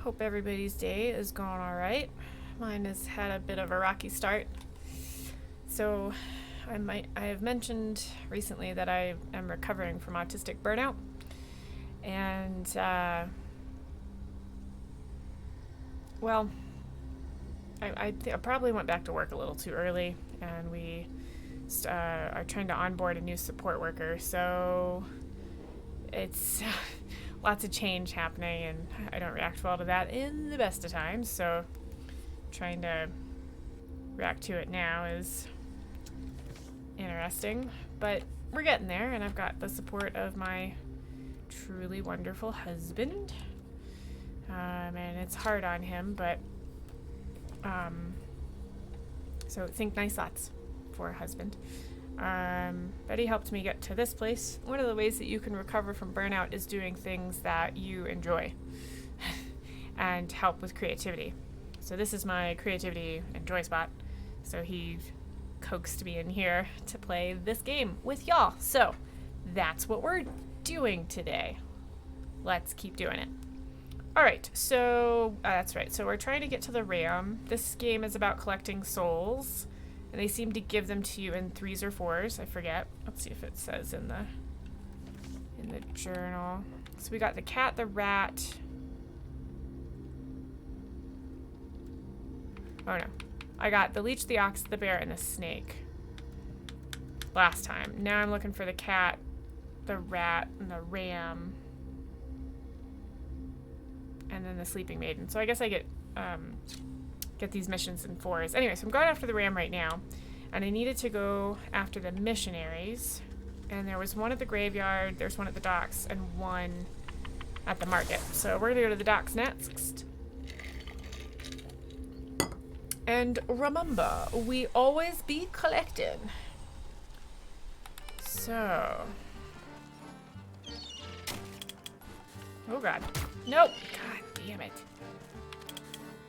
Hope everybody's day is going all right. Mine has had a bit of a rocky start. So I have mentioned recently that I am recovering from autistic burnout. And, well, I probably went back to work a little too early, and we are trying to onboard a new support worker. So it's lots of change happening, and I don't react well to that in the best of times. So trying to react to it now is interesting, but we're getting there, and I've got the support of my truly wonderful husband. And it's hard on him, but so think nice thoughts for a husband. But he helped me get to this place. One of the ways that you can recover from burnout is doing things that you enjoy and help with creativity. So this is my creativity and joy spot. So he coaxed me in here to play this game with y'all. So that's what we're doing today. Let's keep doing it. All right, so that's right. So we're trying to get to the ram. This game is about collecting souls, and they seem to give them to you in 3s or 4s. I forget. Let's see if it says in the journal. So we got the cat, the rat. Oh no, I got the leech, the ox, the bear, and the snake last time. Now I'm looking for the cat, the rat, and the ram. And then the sleeping maiden. So I guess I get these missions in 4s. Anyway, so I'm going after the ram right now. And I needed to go after the missionaries. And there was one at the graveyard, there's one at the docks, and one at the market. So we're gonna go to the docks next. And remember, we always be collecting. So. Oh god. Nope. God damn it.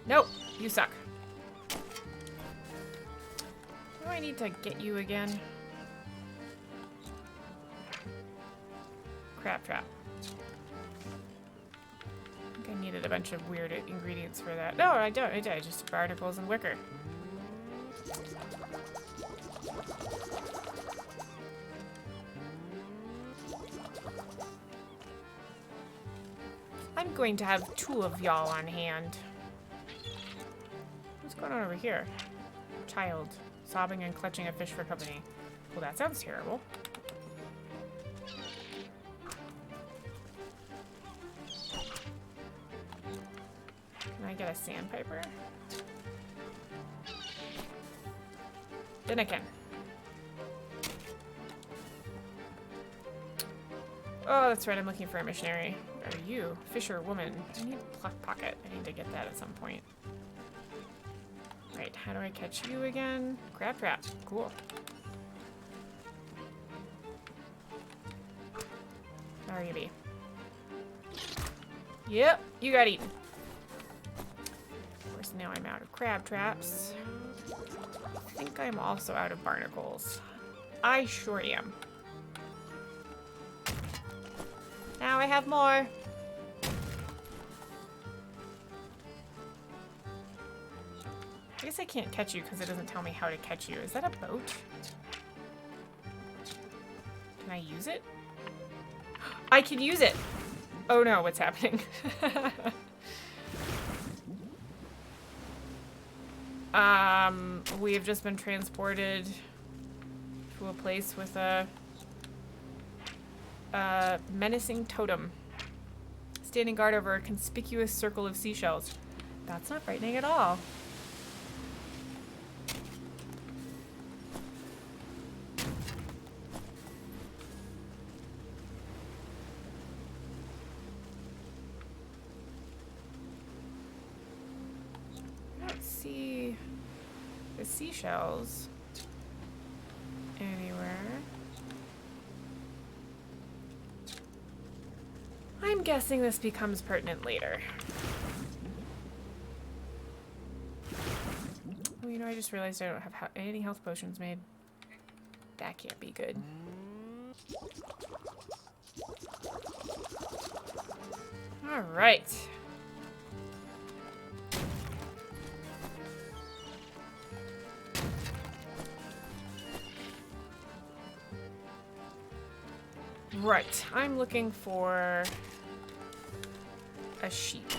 Nope. You suck. Do I need to get you again? Crab trap. I think I needed a bunch of weird ingredients for that. No, I don't. I did. Just barnacles and wicker. I'm going to have 2 of y'all on hand. What's going on over here? Child, sobbing and clutching a fish for company. Well, that sounds terrible. Can I get a sandpiper? Then I can. Oh, that's right, I'm looking for a missionary. Are you? Fisher woman. I need pluck pocket. I need to get that at some point. Right, how do I catch you again? Crab trap. Cool. How are you be? Yep, you got eaten. Of course, now I'm out of crab traps. I think I'm also out of barnacles. I sure am. Now I have more. I guess I can't catch you because it doesn't tell me how to catch you. Is that a boat? Can I use it? I can use it! Oh no, what's happening? We have just been transported to a place with a menacing totem. Standing guard over a conspicuous circle of seashells. That's not frightening at all. I don't see the seashells anywhere. I'm guessing this becomes pertinent later. Oh, you know, I just realized I don't have any health potions made. That can't be good. All right. Right, I'm looking for a sheep.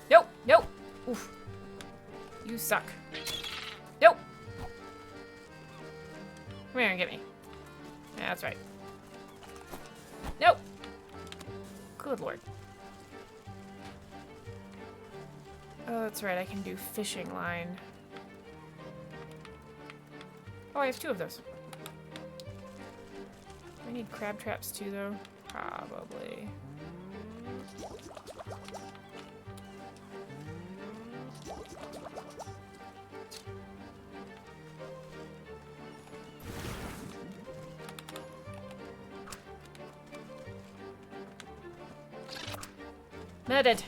Nope, nope. Oof. You suck. Nope. Come here and get me. Yeah, that's right. Nope. Good lord. Oh, that's right, I can do fishing line. Oh, I have 2 of those. Do I need crab traps too, though? Probably. Noted.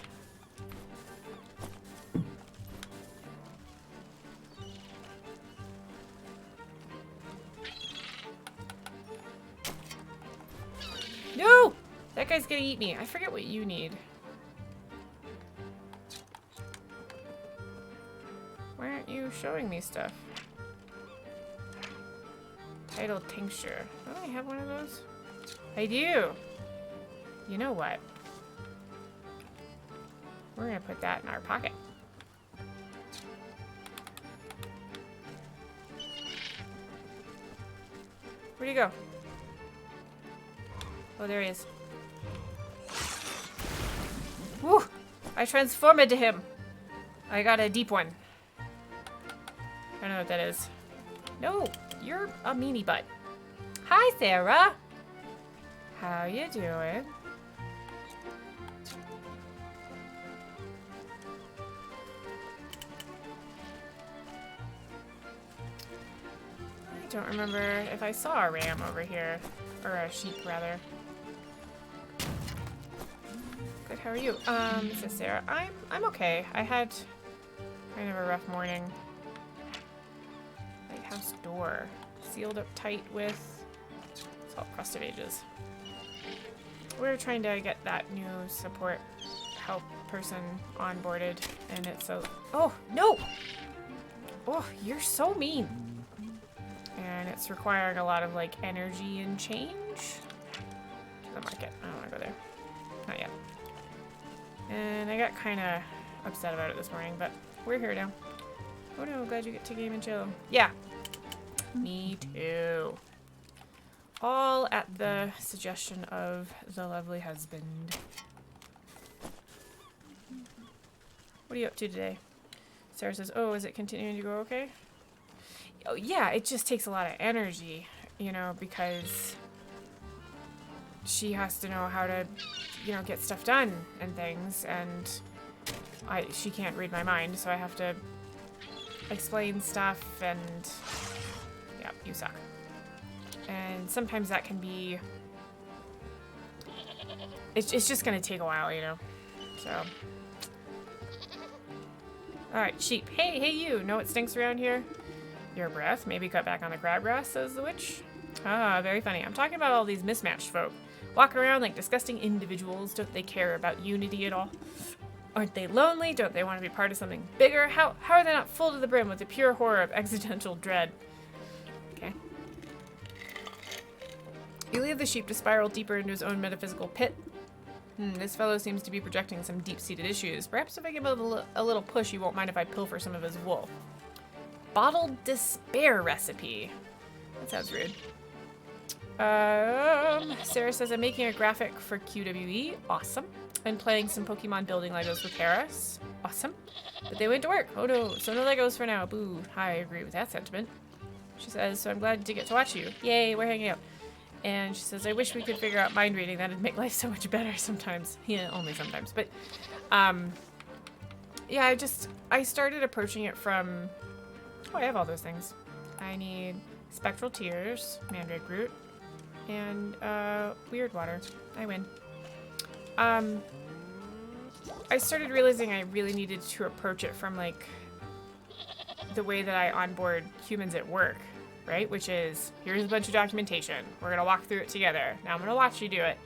No! That guy's gonna eat me. I forget what you need. Why aren't you showing me stuff? Tidal tincture. Don't I have one of those? I do! You know what? We're gonna put that in our pocket. Where'd he go? Oh, there he is. Woo! I transformed into him. I got a deep one. I don't know what that is. No, you're a meanie butt. Hi, Sarah. How you doing? I don't remember if I saw a ram over here. Or a sheep, rather. Good, how are you? This is Sarah. I'm okay. I had kind of a rough morning. Lighthouse door. Sealed up tight with salt crust of ages. We're trying to get that new support help person onboarded, and it's so... Oh, no! Oh, you're so mean. And it's requiring a lot of, like, energy and change. To the market. I don't want to go there. Not yet. And I got kind of upset about it this morning, but we're here now. Oh no, glad you get to game and chill. Yeah. Me too. All at the suggestion of the lovely husband. What are you up to today? Sarah says, oh, is it continuing to go okay? Oh, yeah, it just takes a lot of energy, you know, because she has to know how to, you know, get stuff done and things, and she can't read my mind, so I have to explain stuff, and yeah, you suck. And sometimes that can be, it's just gonna take a while, you know, so. Alright, sheep. Hey, you, know what stinks around here? Your breath. Maybe cut back on the crabgrass, says the witch. Ah, very funny. I'm talking about all these mismatched folk. Walking around like disgusting individuals. Don't they care about unity at all? Aren't they lonely? Don't they want to be part of something bigger? How are they not full to the brim with the pure horror of existential dread? Okay. You leave the sheep to spiral deeper into his own metaphysical pit. This fellow seems to be projecting some deep-seated issues. Perhaps if I give him a little push, he won't mind if I pilfer some of his wool. Bottled despair recipe. That sounds rude. Sarah says I'm making a graphic for QWE. Awesome. And playing some Pokemon building Legos with Harris. Awesome. But they went to work. Oh no. So no Legos for now. Boo. I agree with that sentiment. She says, so I'm glad to get to watch you. Yay, we're hanging out. And she says, I wish we could figure out mind reading. That'd make life so much better sometimes. Yeah, only sometimes. But, yeah, I started approaching it from... Oh, I have all those things. I need spectral tears, mandrake root, and weird water. I win. I started realizing I really needed to approach it from like the way that I onboard humans at work, right? Which is, here's a bunch of documentation. We're gonna walk through it together. Now I'm gonna watch you do it.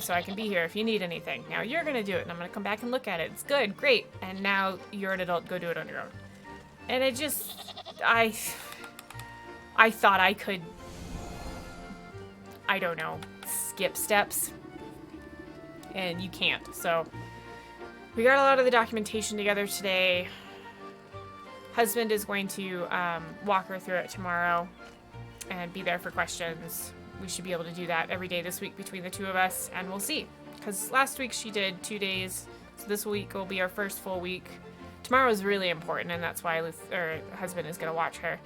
So I can be here if you need anything. Now you're gonna do it, and I'm gonna come back and look at it. It's good, great. And now you're an adult, go do it on your own. And it just, I thought I could, I don't know, skip steps. And you can't. So we got a lot of the documentation together today. Husband is going to walk her through it tomorrow and be there for questions. We should be able to do that every day this week between the two of us, and we'll see. Because last week she did 2 days, so this week will be our first full week. Tomorrow is really important, and that's why husband is going to watch her,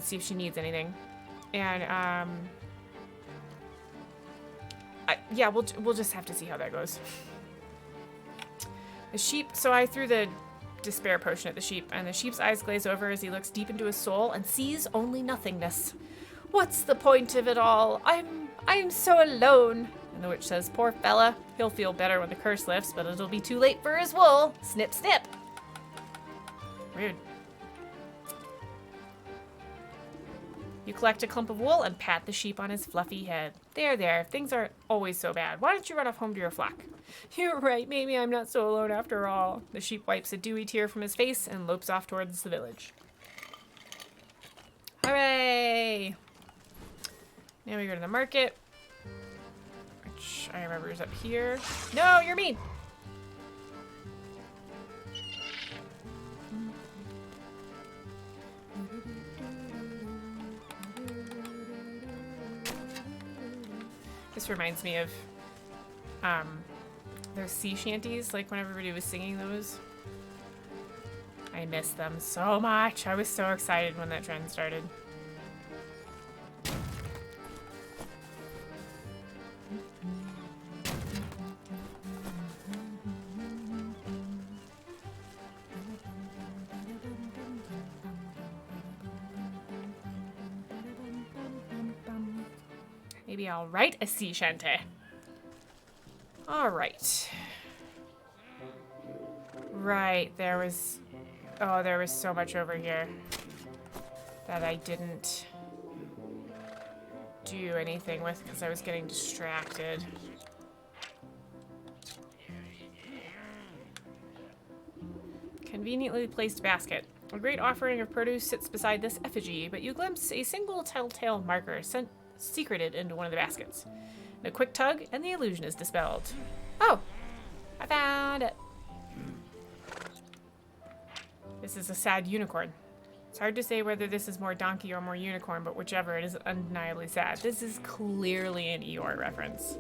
see if she needs anything. And yeah, we'll just have to see how that goes. The sheep. So I threw the despair potion at the sheep, and the sheep's eyes glaze over as he looks deep into his soul and sees only nothingness. What's the point of it all? I'm so alone. And the witch says, poor fella. He'll feel better when the curse lifts, but it'll be too late for his wool. Snip, snip. Rude. You collect a clump of wool and pat the sheep on his fluffy head. There. Things aren't always so bad. Why don't you run off home to your flock? You're right. Maybe I'm not so alone after all. The sheep wipes a dewy tear from his face and lopes off towards the village. Hooray! Now we go to the market, which I remember is up here. No, you're mean! This reminds me of those sea shanties, like when everybody was singing those. I miss them so much. I was so excited when that trend started. Maybe I'll write a sea shanty. All right. Right, there was so much over here that I didn't do anything with because I was getting distracted. Conveniently placed basket. A great offering of produce sits beside this effigy, but you glimpse a single telltale marker secreted into one of the baskets. And a quick tug, and the illusion is dispelled. Oh! I found it! This is a sad unicorn. It's hard to say whether this is more donkey or more unicorn, but whichever, it is undeniably sad. This is clearly an Eeyore reference.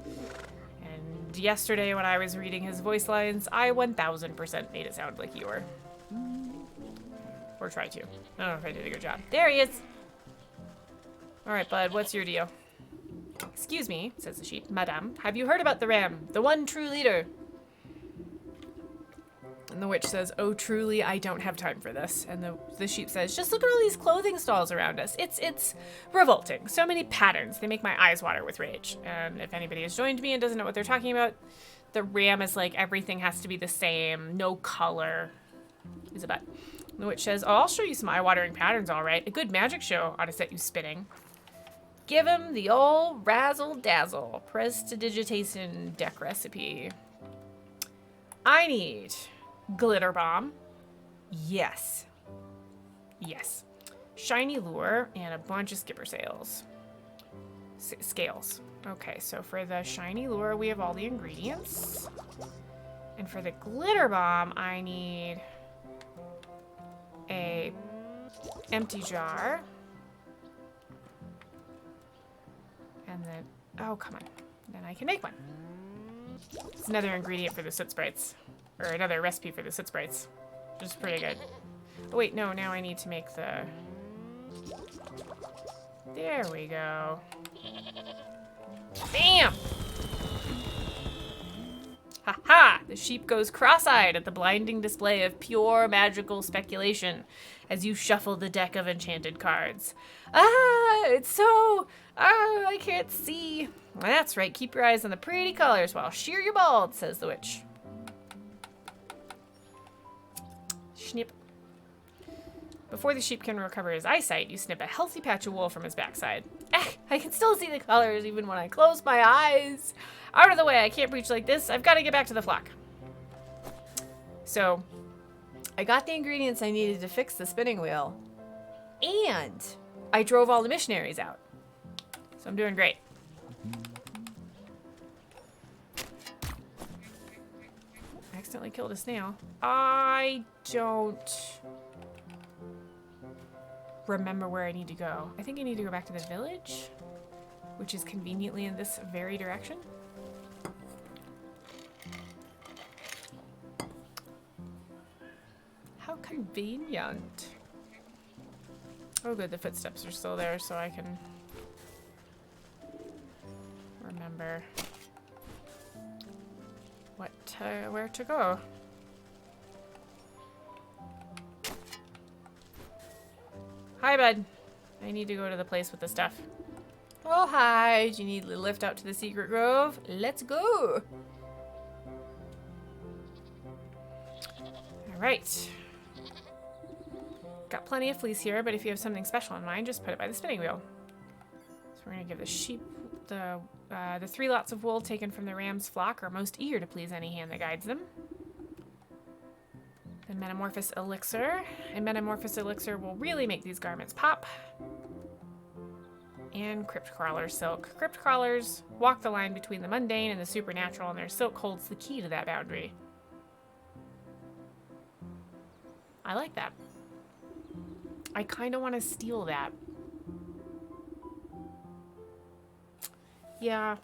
And yesterday when I was reading his voice lines, I 1000% made it sound like Eeyore. Or tried to. I don't know if I did a good job. There he is! Alright, bud, what's your deal? Excuse me, says the sheep. Madame, have you heard about the ram? The one true leader? And the witch says, oh, truly, I don't have time for this. And the sheep says, just look at all these clothing stalls around us. It's revolting. So many patterns. They make my eyes water with rage. And if anybody has joined me and doesn't know what they're talking about, the ram is like everything has to be the same. No color. Is a but. And the witch says, oh, I'll show you some eye-watering patterns, all right. A good magic show ought to set you spinning. Give him the old razzle-dazzle prestidigitation deck recipe. I need glitter bomb. Yes. Yes. Shiny lure and a bunch of skipper scales. Okay, so for the shiny lure, we have all the ingredients. And for the glitter bomb, I need a empty jar. And then, oh, come on. Then I can make one. It's another ingredient for the soot sprites. Or another recipe for the soot sprites. Which is pretty good. Oh, wait, no, now I need to make the... There we go. Bam! Ha-ha! The sheep goes cross-eyed at the blinding display of pure magical speculation as you shuffle the deck of enchanted cards. Ah, it's so... Ah, I can't see. That's right, keep your eyes on the pretty colors while shear your bald, says the witch. Snip. Before the sheep can recover his eyesight, you snip a healthy patch of wool from his backside. I can still see the colors even when I close my eyes. Out of the way, I can't breach like this. I've got to get back to the flock. So, I got the ingredients I needed to fix the spinning wheel. And I drove all the missionaries out. So I'm doing great. accidentally killed a snail. I don't remember where I need to go. I think I need to go back to the village, which is conveniently in this very direction. How convenient. Oh good, the footsteps are still there, so I can remember where to go. Hi, bud. I need to go to the place with the stuff. Oh, hi. Do you need a lift out to the secret grove? Let's go. All right. Got plenty of fleece here, but if you have something special in mind, just put it by the spinning wheel. So we're gonna give the sheep the 3 lots of wool taken from the ram's flock are most eager to please any hand that guides them. The metamorphosis elixir. A metamorphosis elixir will really make these garments pop. And crypt crawler silk. Crypt crawlers walk the line between the mundane and the supernatural, and their silk holds the key to that boundary. I like that. I kind of want to steal that. Yeah,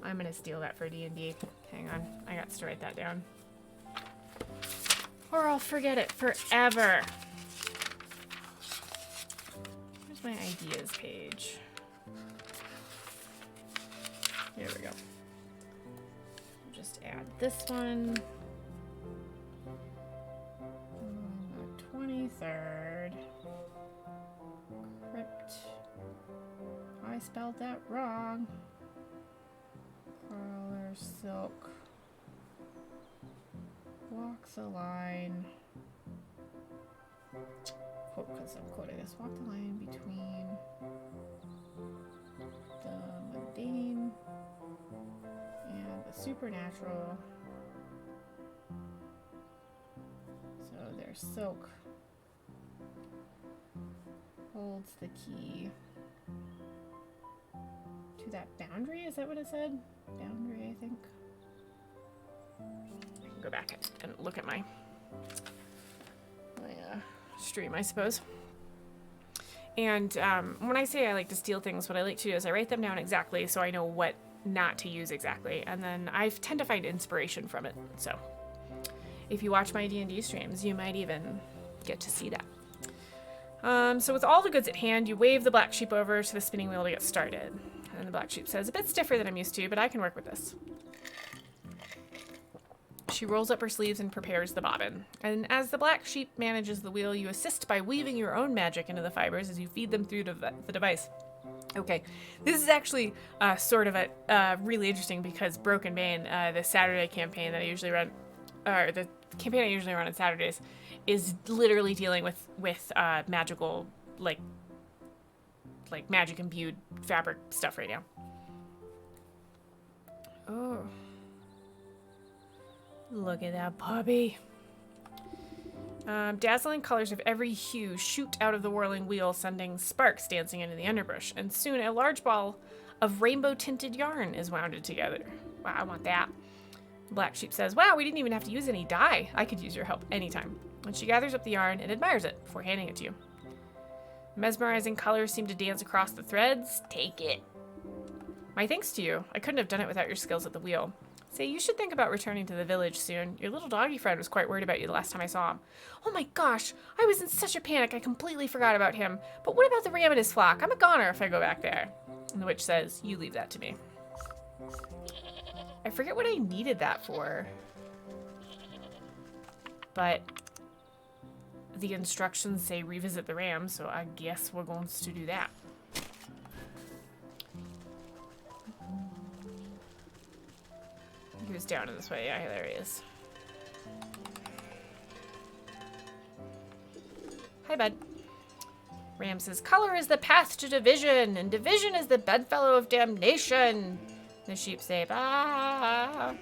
I'm going to steal that for D&D. Hang on, I got to write that down. Or I'll forget it forever. Where's my ideas page? Here we go. Just add this one. The 23rd. Crypt. I spelled that wrong. Crawler silk. Walks a line. Quote, because I'm quoting this. Walk the line between the mundane and the supernatural. So their silk holds the key to that boundary. Is that what it said? Boundary, I think. I can go back and look at my stream, I suppose. And when I say I like to steal things, what I like to do is I write them down exactly so I know what not to use exactly, and then I tend to find inspiration from it. So if you watch my D&D streams, you might even get to see that. So with all the goods at hand, you wave the black sheep over to the spinning wheel to get started. And the black sheep says, a bit stiffer than I'm used to, but I can work with this. She rolls up her sleeves and prepares the bobbin. And as the black sheep manages the wheel, you assist by weaving your own magic into the fibers as you feed them through the device. Okay, this is actually sort of really interesting because Broken Bane, the Saturday campaign that I usually run, or the campaign I usually run on Saturdays, is literally dealing with magical, like magic imbued fabric stuff right now. Oh. Look at that puppy. Dazzling colors of every hue shoot out of the whirling wheel, sending sparks dancing into the underbrush. And soon a large ball of rainbow-tinted yarn is wounded together. Wow, I want that. The black sheep says, wow, we didn't even have to use any dye. I could use your help anytime. And she gathers up the yarn and admires it before handing it to you. Mesmerizing colors seem to dance across the threads. Take it. My thanks to you. I couldn't have done it without your skills at the wheel. Say, you should think about returning to the village soon. Your little doggy friend was quite worried about you the last time I saw him. Oh my gosh, I was in such a panic I completely forgot about him. But what about the ram and his flock? I'm a goner if I go back there. And the witch says, you leave that to me. I forget what I needed that for. But the instructions say revisit the ram, so I guess we're going to do that. He was down in this way. Yeah, there he is. Hi, bud. Ram says, color is the path to division, and division is the bedfellow of damnation. The sheep say, bah.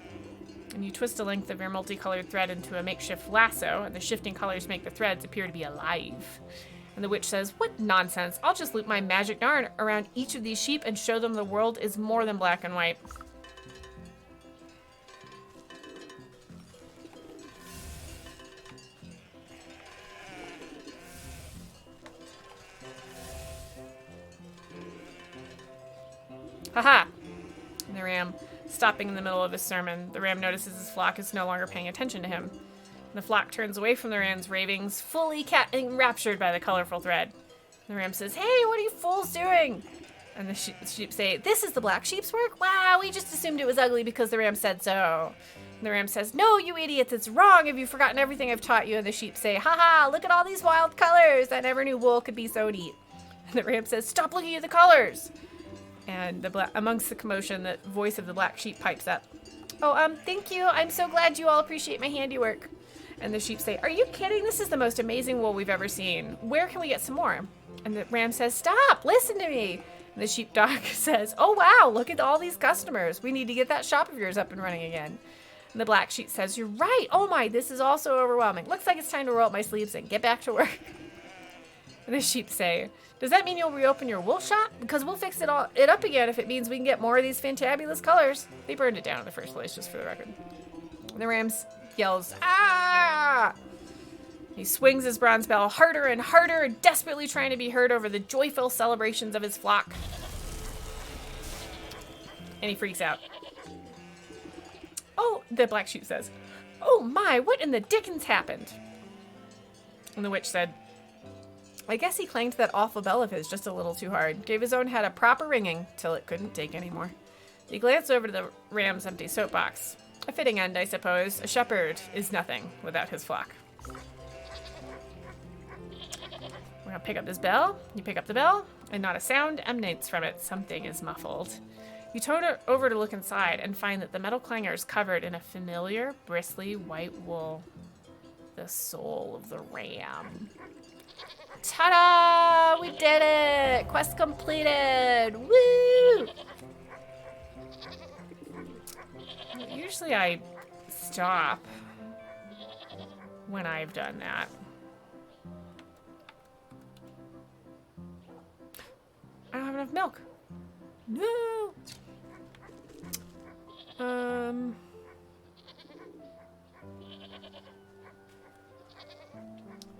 And you twist a length of your multicolored thread into a makeshift lasso, and the shifting colors make the threads appear to be alive. And the witch says, what nonsense. I'll just loop my magic yarn around each of these sheep and show them the world is more than black and white. Haha! And the ram, stopping in the middle of his sermon, the ram notices his flock is no longer paying attention to him. The flock turns away from the ram's ravings, fully enraptured by the colorful thread. The ram says, "Hey, what are you fools doing?" And the sheep say, "This is the black sheep's work? Wow, we just assumed it was ugly because the ram said so." And the ram says, "No, you idiots, it's wrong. Have you forgotten everything I've taught you?" And the sheep say, "Haha, look at all these wild colors. I never knew wool could be so neat." And the ram says, "Stop looking at the colors." And amongst the commotion, the voice of the black sheep pipes up. "Oh, thank you. I'm so glad you all appreciate my handiwork." And the sheep say, "Are you kidding? This is the most amazing wool we've ever seen. Where can we get some more?" And the ram says, "Stop, listen to me." And the sheepdog says, "Oh wow, look at all these customers. We need to get that shop of yours up and running again." And the black sheep says, "You're right. Oh my, this is all so overwhelming. Looks like it's time to roll up my sleeves and get back to work." And the sheep say, "Does that mean you'll reopen your wool shop? Because we'll fix it up again if it means we can get more of these fantabulous colors." They burned it down in the first place, just for the record. And the ram yells, "Ah!" He swings his bronze bell harder and harder, desperately trying to be heard over the joyful celebrations of his flock. And he freaks out. "Oh," the black sheep says, "Oh my, what in the dickens happened?" And the witch said, "I guess he clanged that awful bell of his just a little too hard. Gave his own head a proper ringing till it couldn't take any more." He glanced over to the ram's empty soapbox. A fitting end, I suppose. A shepherd is nothing without his flock. We're gonna pick up this bell. You pick up the bell, and not a sound emanates from it. Something is muffled. You turn it over to look inside and find that the metal clanger is covered in a familiar, bristly white wool. The soul of the ram. Ta-da! We did it! Quest completed! Woo! Usually I stop when I've done that. I don't have enough milk. No!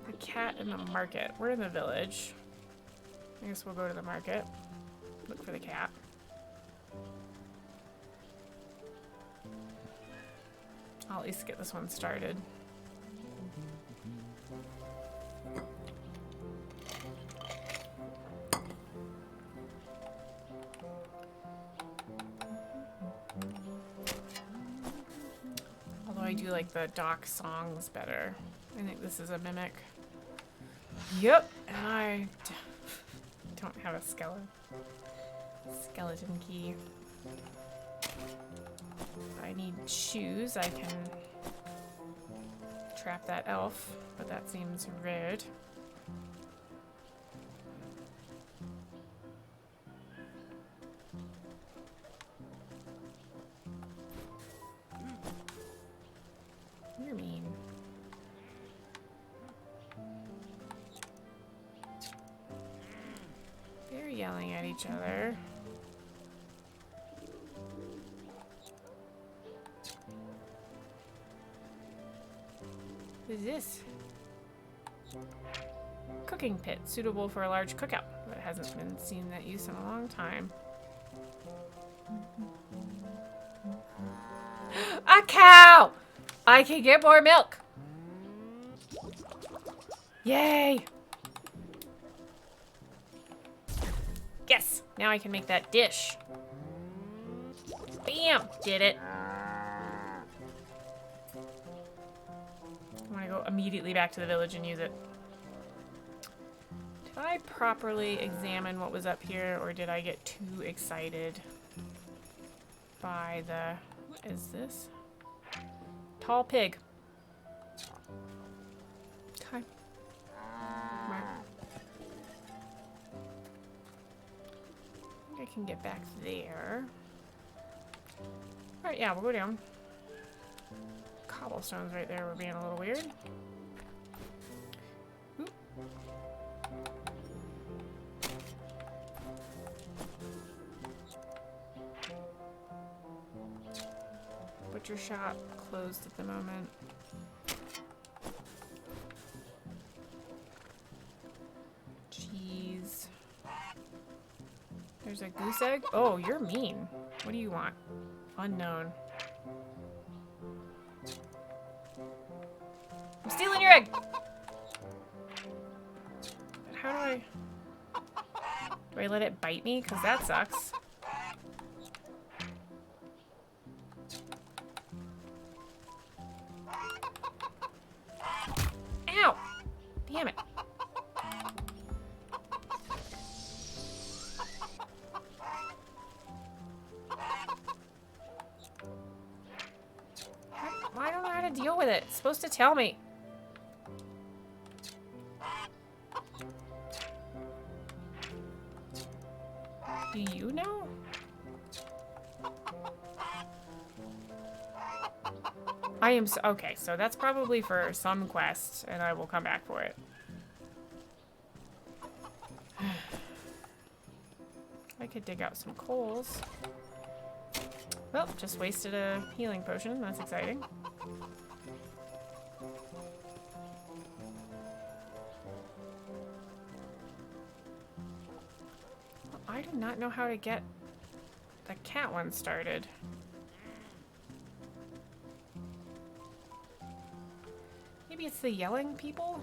The cat in the market. We're in the village. I guess we'll go to the market. Look for the cat. I'll at least get this one started. Although I do like the dock songs better. I think this is a mimic. Yep, and I don't have a skeleton key. I need shoes. I can trap that elf, but that seems rude. You're mean. They're yelling at each other. What is this? Cooking pit, suitable for a large cookout, but it hasn't been seen that use in a long time. A cow! I can get more milk! Yay! Yes! Now I can make that dish. Bam! Did it. I want to go immediately back to the village and use it. Did I properly examine what was up here, or did I get too excited by the... What is this? Tall pig. Time. I can get back there. Alright, yeah, we'll go down. Cobblestones right there were being a little weird. Oop. Butcher shop closed at the moment. Cheese. There's a goose egg. Oh, you're mean. What do you want? Unknown. I'm stealing your egg! But how do I... Do I let it bite me? Because that sucks. Ow! Damn it. I don't know how to deal with it. It's supposed to tell me. Do you know? I am so okay, so that's probably for some quest, and I will come back for it. I could dig out some coals. Well, just wasted a healing potion. That's exciting. I do not know how to get the cat one started. Maybe it's the yelling people?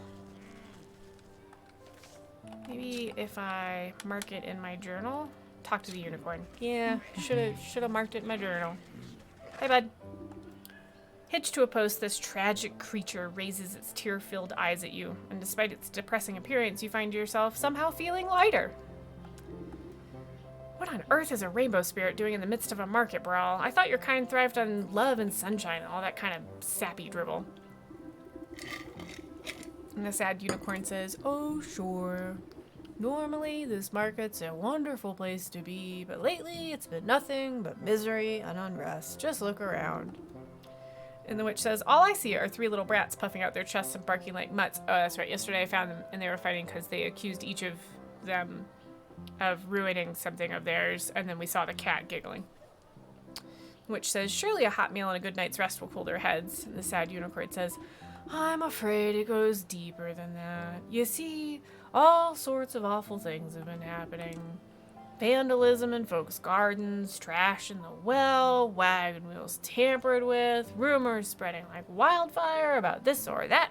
Maybe if I mark it in my journal. Talk to the unicorn. Yeah, should have marked it in my journal. Hey, bud. Hitched to a post, this tragic creature raises its tear-filled eyes at you, and despite its depressing appearance, you find yourself somehow feeling lighter. What on earth is a rainbow spirit doing in the midst of a market brawl? I thought your kind thrived on love and sunshine and all that kind of sappy dribble. And the sad unicorn says, "Oh, sure. Normally, this market's a wonderful place to be, but lately it's been nothing but misery and unrest. Just look around." And the witch says, "All I see are 3 little brats puffing out their chests and barking like mutts." Oh, that's right. Yesterday I found them, and they were fighting because they accused each of them of ruining something of theirs, and then we saw the cat giggling. The witch says, "Surely a hot meal and a good night's rest will cool their heads." And the sad unicorn says, "I'm afraid it goes deeper than that. You see, all sorts of awful things have been happening. Vandalism in folks' gardens, trash in the well, wagon wheels tampered with, rumors spreading like wildfire about this or that,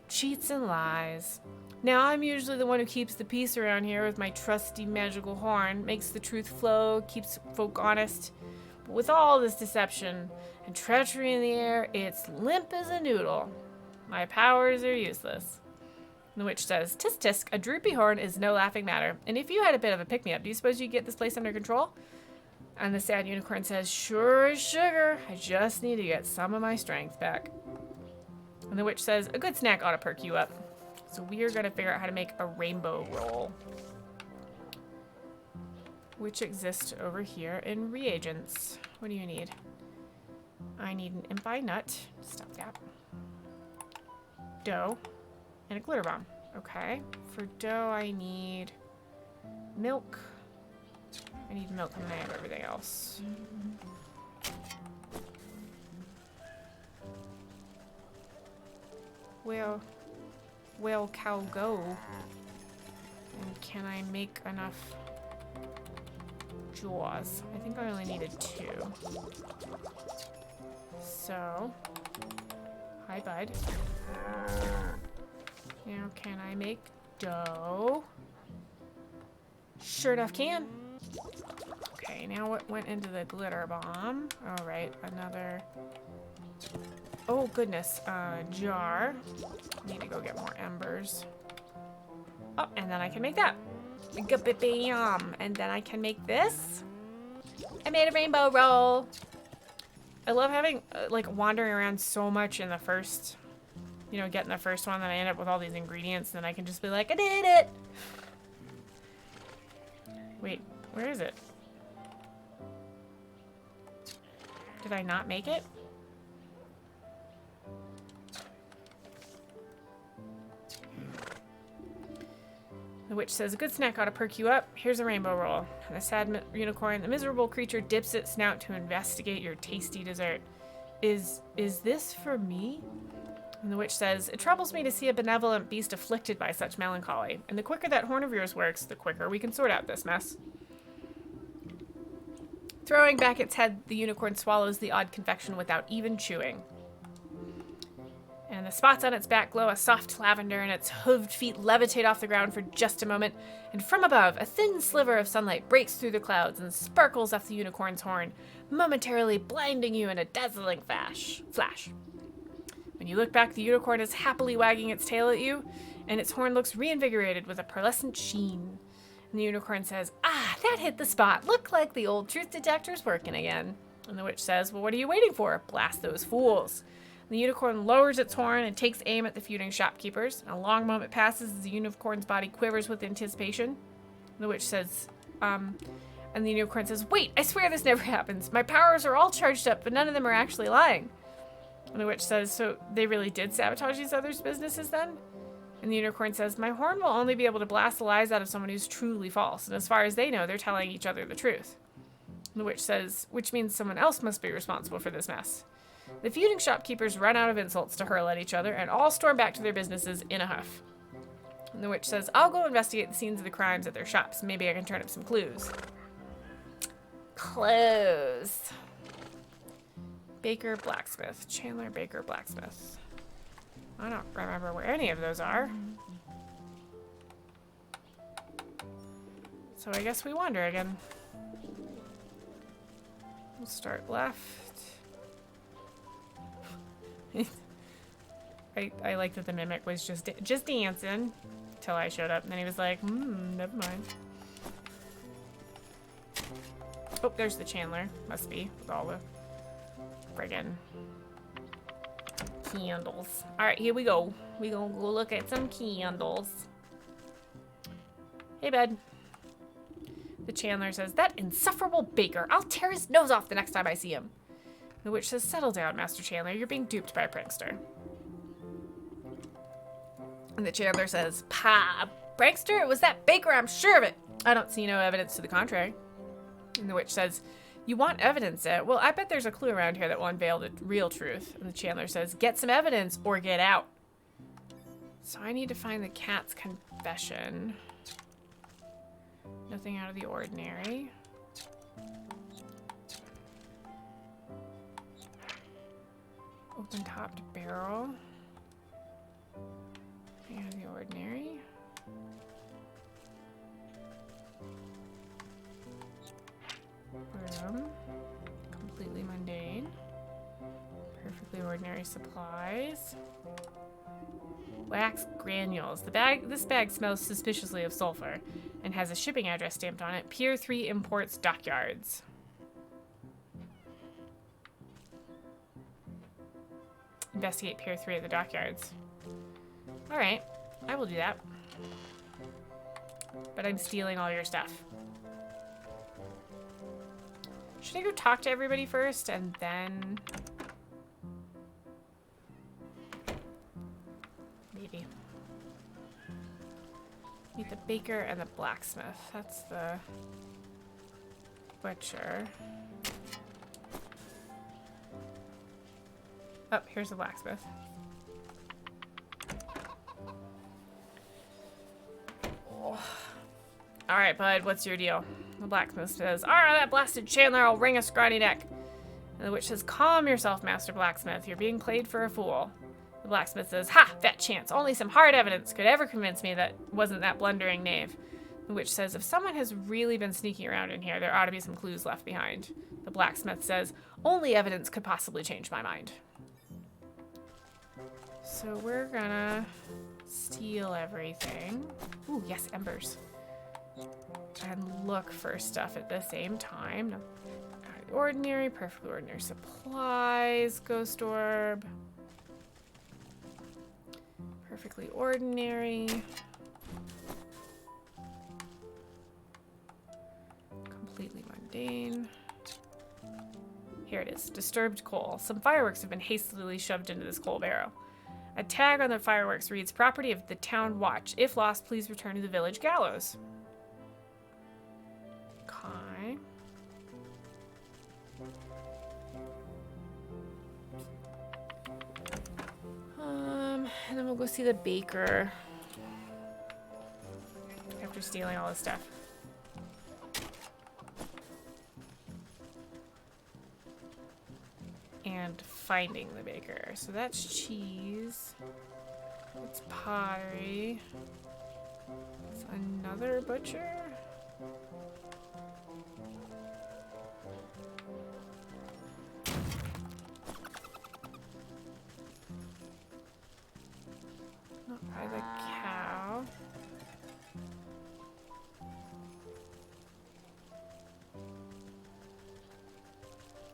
cheats and lies. Now, I'm usually the one who keeps the peace around here with my trusty magical horn, makes the truth flow, keeps folk honest. But with all this deception and treachery in the air, it's limp as a noodle. My powers are useless." The witch says, "Tisk tisk, a droopy horn is no laughing matter. And if you had a bit of a pick-me-up, do you suppose you'd get this place under control?" And the sad unicorn says, "Sure as sugar. I just need to get some of my strength back." And the witch says, "A good snack ought to perk you up. So we are going to figure out how to make a rainbow roll, which exists over here in reagents. What do you need?" I need an impi nut. Stop that. Dough. And a glitter bomb. Okay. For dough, I need milk. I need milk and I have everything else. Where cow go? And can I make enough jaws? I think I only needed 2. So, hi bud. Now can I make dough? Sure enough can. Okay, now what went into the glitter bomb? All right, another. Oh goodness, jar. Need to go get more embers. Oh, and then I can make that. And then I can make this. I made a rainbow roll. I love having, like, wandering around so much in the first, you know, getting the first one, then I end up with all these ingredients, and then I can just be like, I did it! Wait, where is it? Did I not make it? The witch says, a good snack ought to perk you up. Here's a rainbow roll. And the sad unicorn, the miserable creature, dips its snout to investigate your tasty dessert. Is this for me? And the witch says, it troubles me to see a benevolent beast afflicted by such melancholy. And the quicker that horn of yours works, the quicker we can sort out this mess. Throwing back its head, the unicorn swallows the odd confection without even chewing. And the spots on its back glow a soft lavender, and its hooved feet levitate off the ground for just a moment. And from above, a thin sliver of sunlight breaks through the clouds and sparkles off the unicorn's horn, momentarily blinding you in a dazzling flash. When you look back, the unicorn is happily wagging its tail at you, and its horn looks reinvigorated with a pearlescent sheen. And the unicorn says, "Ah, that hit the spot. Look like the old truth detector's working again." And the witch says, "Well, what are you waiting for? Blast those fools." The unicorn lowers its horn and takes aim at the feuding shopkeepers. A long moment passes as the unicorn's body quivers with anticipation. The witch says, and the unicorn says, "Wait, I swear this never happens. My powers are all charged up, but none of them are actually lying." And the witch says, "So they really did sabotage these others' businesses then?" And the unicorn says, "My horn will only be able to blast the lies out of someone who's truly false. And as far as they know, they're telling each other the truth." And the witch says, "Which means someone else must be responsible for this mess." The feuding shopkeepers run out of insults to hurl at each other and all storm back to their businesses in a huff. And the witch says, "I'll go investigate the scenes of the crimes at their shops. Maybe I can turn up some clues." Clues. Baker, blacksmith. Chandler, baker, blacksmith. I don't remember where any of those are. So I guess we wander again. We'll start left. I like that the mimic was just dancing till I showed up, and then he was like, never mind. Oh, there's the Chandler. Must be, with all the friggin' candles. Alright, here we go. We gonna go look at some candles. Hey, bud. The Chandler says, "That insufferable baker. I'll tear his nose off the next time I see him." The witch says, "Settle down, Master Chandler. You're being duped by a prankster." And the Chandler says, "Pah, prankster? It was that baker, I'm sure of it. I don't see no evidence to the contrary." And the witch says, "You want evidence, eh? Well, I bet there's a clue around here that will unveil the real truth." And the Chandler says, "Get some evidence or get out." So I need to find the cat's confession. Nothing out of the ordinary. Open-topped barrel. Nothing out of the ordinary. Room. Completely mundane. Perfectly ordinary supplies. Wax granules. This bag smells suspiciously of sulfur and has a shipping address stamped on it. Pier 3 Imports Dockyards. Investigate Pier 3 at the dockyards. Alright, I will do that. But I'm stealing all your stuff. Should I go talk to everybody first and then... Maybe. Meet the baker and the blacksmith. That's the butcher. Oh, here's the blacksmith. Oh. All right, bud, what's your deal? The blacksmith says, "Ah, that blasted Chandler, I'll wring a scrawny neck." And the witch says, "Calm yourself, Master Blacksmith. You're being played for a fool." The blacksmith says, "Ha, fat chance. Only some hard evidence could ever convince me that wasn't that blundering knave." The witch says, "If someone has really been sneaking around in here, there ought to be some clues left behind." The blacksmith says, "Only evidence could possibly change my mind." So we're gonna steal everything. Ooh, yes, embers. And look for stuff at the same time. No, ordinary, perfectly ordinary supplies, ghost orb. Perfectly ordinary. Completely mundane. Here it is, disturbed coal. Some fireworks have been hastily shoved into this coal barrel. A tag on the fireworks reads, "Property of the town watch. If lost, please return to the village gallows." Okay. And then we'll go see the baker after stealing all his stuff. finding the baker. So that's cheese. It's pottery. It's another butcher. Not by the cow.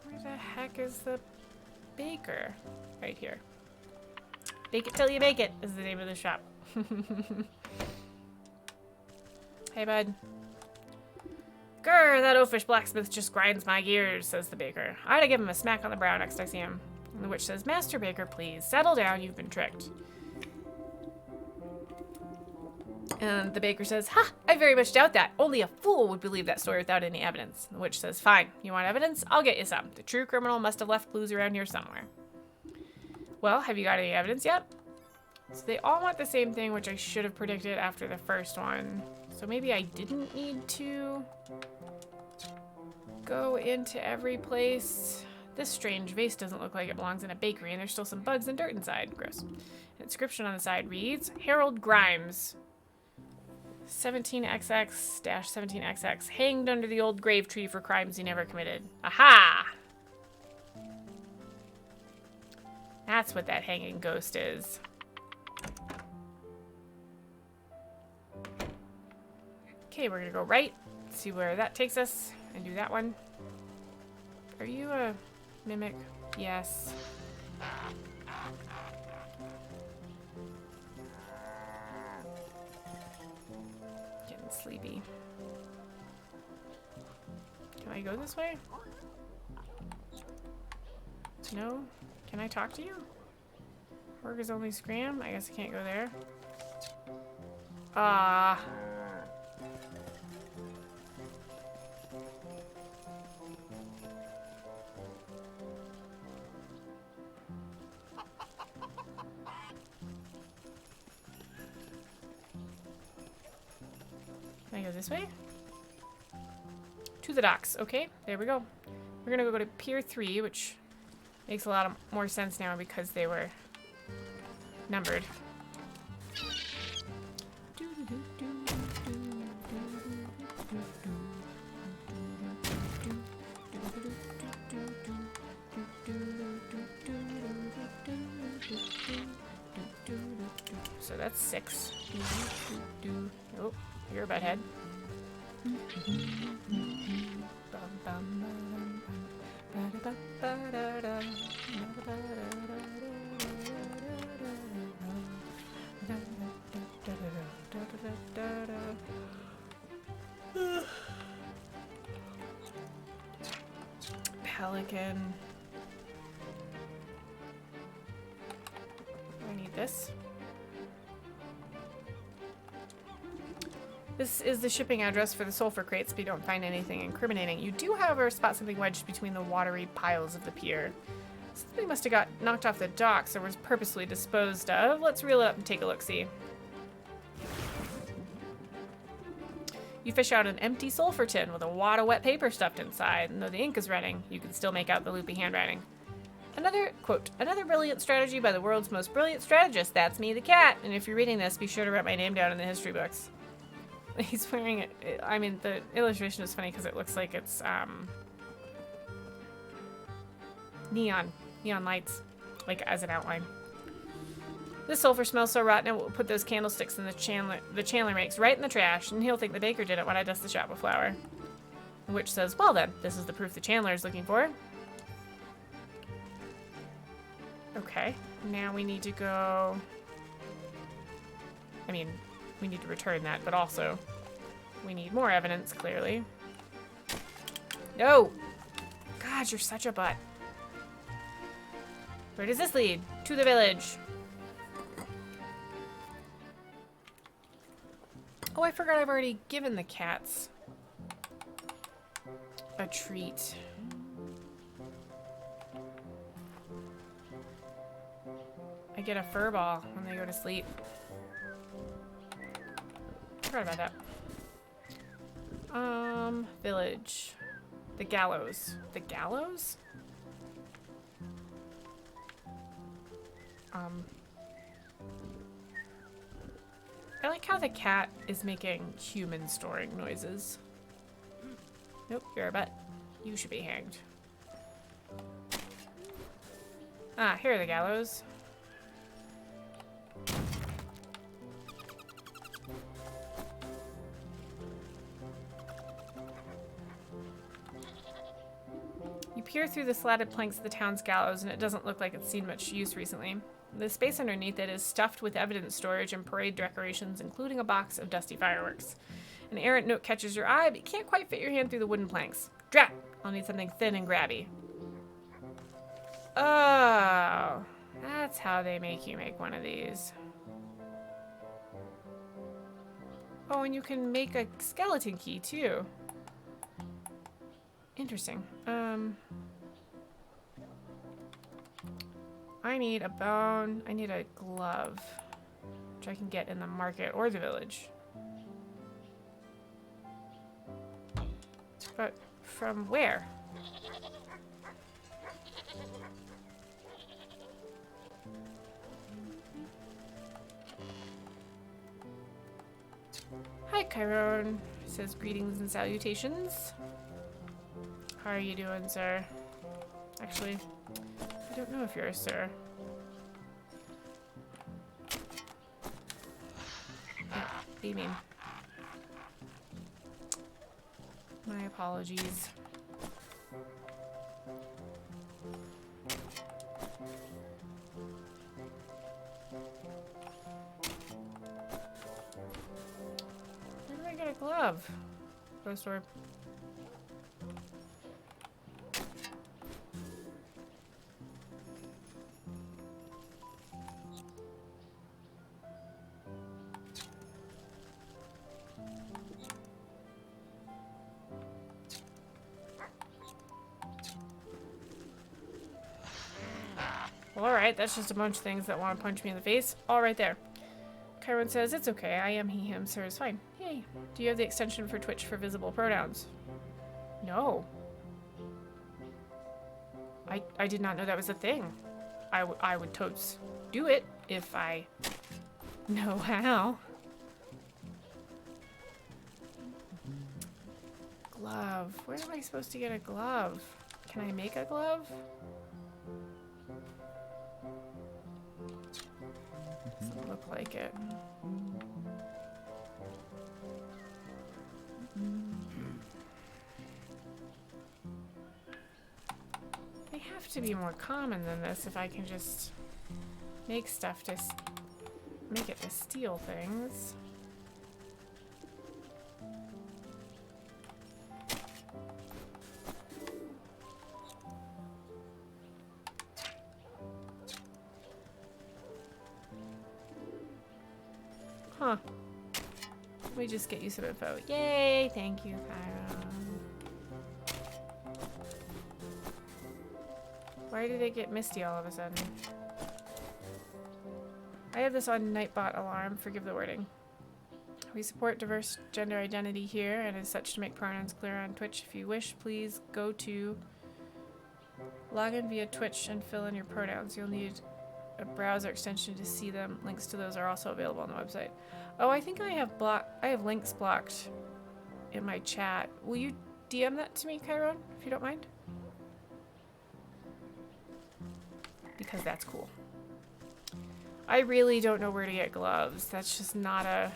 Where the heck is the baker? Right here. Bake it till you make it is the name of the shop. Hey, bud. Grr, that oafish blacksmith just grinds my gears, says the baker. I ought to give him a smack on the brow next I see him. And the witch says, Master Baker, please, settle down, you've been tricked. And the baker says, ha, I very much doubt that. Only a fool would believe that story without any evidence. The witch says, fine, you want evidence? I'll get you some. The true criminal must have left clues around here somewhere. Well, have you got any evidence yet? So they all want the same thing, which I should have predicted after the first one. So maybe I didn't need to go into every place. This strange vase doesn't look like it belongs in a bakery, and there's still some bugs and dirt inside. Gross. An inscription on the side reads, Harold Grimes, 17XX-17XX, hanged under the old grave tree for crimes he never committed. Aha! That's what that hanging ghost is. Okay, we're gonna go right, see where that takes us, and do that one. Are you a mimic? Yes. Getting sleepy. Can I go this way? No? Can I talk to you? Work is only scram? I guess I can't go there. Ah. Can I go this way? To the docks. Okay, there we go. We're gonna go to Pier 3, which makes a lot more sense now because they were numbered. So that's 6. Oh, you're a butthead. Pelican. I need this. This is the shipping address for the sulfur crates, but you don't find anything incriminating. You do, however, spot something wedged between the watery piles of the pier. Something must have got knocked off the docks or was purposely disposed of. Let's reel it up and take a look-see. You fish out an empty sulfur tin with a wad of wet paper stuffed inside, and though the ink is running, you can still make out the loopy handwriting. Another, quote, another brilliant strategy by the world's most brilliant strategist. That's me, the cat. And if you're reading this, be sure to write my name down in the history books. He's wearing it. I mean, the illustration is funny because it looks like it's neon lights, like as an outline. This sulfur smells so rotten, it will put those candlesticks in the Chandler makes right in the trash, and he'll think the baker did it when I dust the shop with flour. The witch says, well then, this is the proof the Chandler is looking for. Okay, now we need to go... I mean, we need to return that, but also we need more evidence, clearly. No! God, you're such a butt. Where does this lead? To the village. Oh, I forgot I've already given the cats a treat. I get a fur ball when they go to sleep. Forgot about that. Village. The gallows. The gallows? I like how the cat is making human snoring noises. Nope, you're a butt. You should be hanged. Ah, here are the gallows. You peer through the slatted planks of the town's gallows, and it doesn't look like it's seen much use recently. The space underneath it is stuffed with evidence storage and parade decorations, including a box of dusty fireworks. An errant note catches your eye, but you can't quite fit your hand through the wooden planks. Drat! I'll need something thin and grabby. Oh, that's how they make you make one of these. Oh, and you can make a skeleton key, too. Interesting. I need a bone. I need a glove, which I can get in the market or the village. But from where? Hi, Chiron. Says greetings and salutations. How are you doing, sir? Actually, I don't know if you're a sir. Yeah, what do you mean? My apologies. Where did I get a glove? Go to the store. Well, alright, that's just a bunch of things that want to punch me in the face. All right there. Chiron says, it's okay. I am he, him, sir is fine. Yay. Do you have the extension for Twitch for visible pronouns? No. I did not know that was a thing. I would totes do it if I know how. Glove. Where am I supposed to get a glove? Can I make a glove? Doesn't look like it. They have to be more common than this if I can just make stuff to make it to steal things. Huh. Let me just get you some info. Yay! Thank you, Chiron. Why did it get misty all of a sudden? I have this on Nightbot alarm. Forgive the wording. We support diverse gender identity here, and as such to make pronouns clear on Twitch. If you wish, please go to log in via Twitch and fill in your pronouns. You'll need a browser extension to see them. Links to those are also available on the website. Oh, I think I have links blocked in my chat. Will you DM that to me, Chiron, if you don't mind? Because that's cool. I really don't know where to get gloves. That's just not a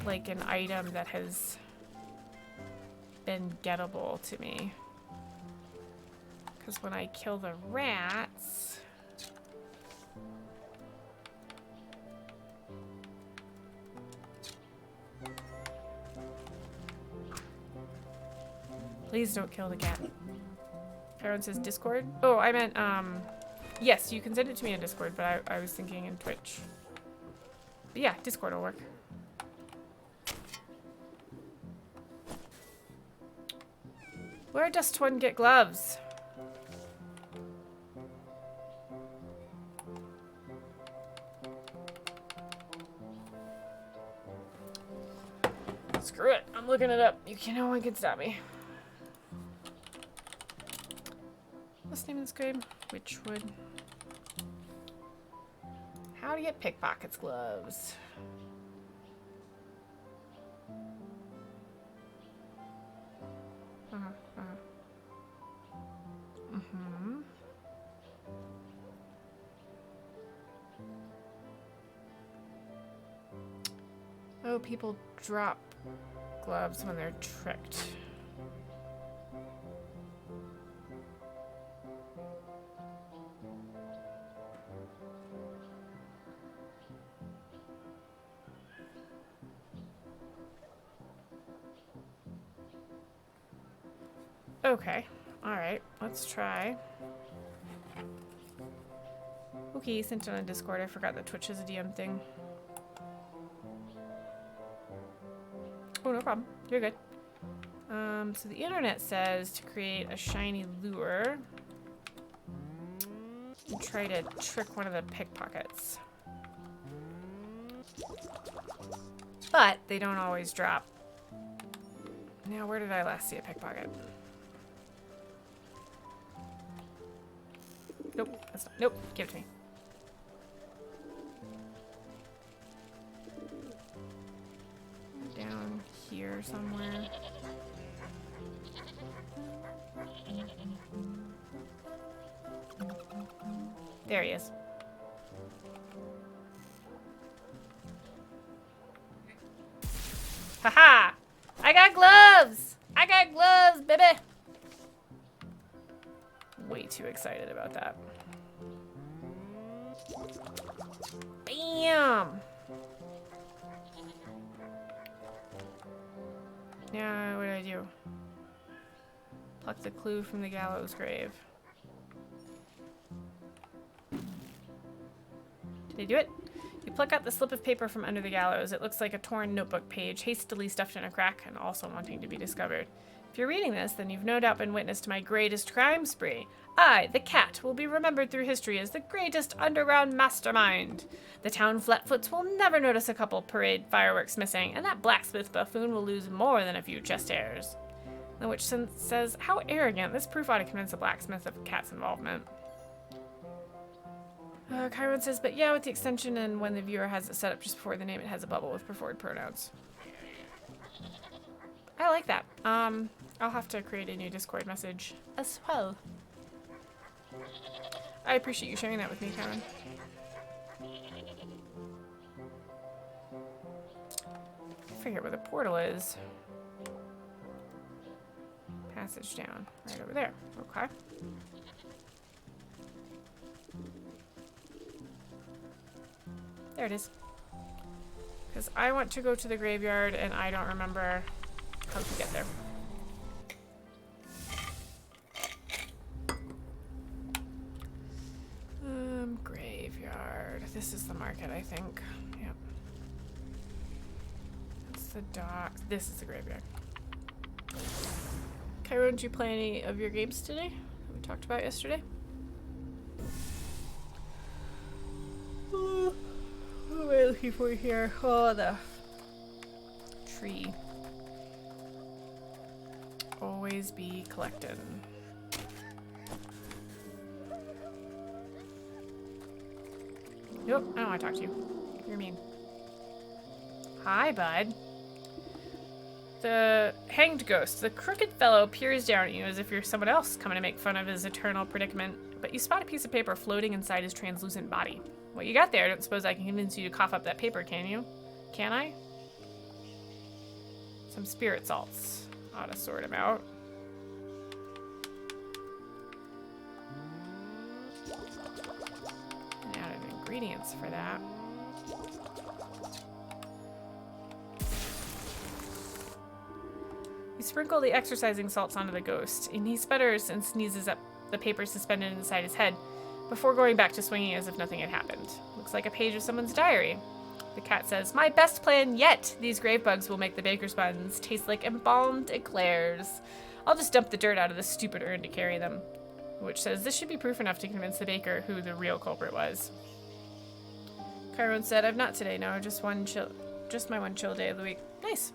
like an item that has been gettable to me. Because when I kill the rats, please don't kill the cat. Chiron says Discord. Oh, I meant, yes, you can send it to me in Discord, but I was thinking in Twitch. But yeah, Discord will work. Where does one get gloves? Screw it. I'm looking it up. No one can stop me. Must name in this game? Witchwood. How to get pickpockets gloves. Oh, people drop gloves when they're tricked. Okay, alright, let's try. Okay, sent on a Discord. I forgot that Twitch is a DM thing. Oh, no problem. You're good. So the internet says to create a shiny lure and try to trick one of the pickpockets. But they don't always drop. Now, where did I last see a pickpocket? Nope, that's not. Nope, give it to me. Down here somewhere. There he is. Haha! I got gloves! I got gloves, baby! Way too excited about that. Bam! Now, what do I do? Pluck the clue from the gallows grave. Did I do it? You pluck out the slip of paper from under the gallows. It looks like a torn notebook page, hastily stuffed in a crack and also wanting to be discovered. If you're reading this, then you've no doubt been witness to my greatest crime spree. I, the cat, will be remembered through history as the greatest underground mastermind. The town flatfoots will never notice a couple parade fireworks missing, and that blacksmith buffoon will lose more than a few chest hairs. The witch says, how arrogant. This proof ought to convince a blacksmith of a cat's involvement. Chiron says, but yeah, with the extension and when the viewer has it set up just before the name, it has a bubble with preferred pronouns. I like that. I'll have to create a new Discord message as well. I appreciate you sharing that with me, Chiron. I forget where the portal is. Passage down. Right over there. Okay. There it is. Because I want to go to the graveyard and I don't remember how to get there. Graveyard. This is the market, I think. Yep. That's the dock. This is the graveyard. Chiron, did you play any of your games today that we talked about yesterday? What am I looking for here? Oh, the tree. Always be collecting. Nope, I don't want to talk to you. You're mean. Hi, bud. The hanged ghost. The crooked fellow peers down at you as if you're someone else coming to make fun of his eternal predicament, but you spot a piece of paper floating inside his translucent body. What you got there? I don't suppose I can convince you to cough up that paper, can you? Can I? Some spirit salts. Ought to sort them out. And out of ingredients for that. You sprinkle the exercising salts onto the ghost, and he sputters and sneezes up the paper suspended inside his head before going back to swinging as if nothing had happened. Looks like a page of someone's diary. The cat says, my best plan yet! These grave bugs will make the baker's buns taste like embalmed eclairs. I'll just dump the dirt out of this stupid urn to carry them. Which says, this should be proof enough to convince the baker who the real culprit was. Chiron said, I've not today, no, just my one chill day of the week. Nice.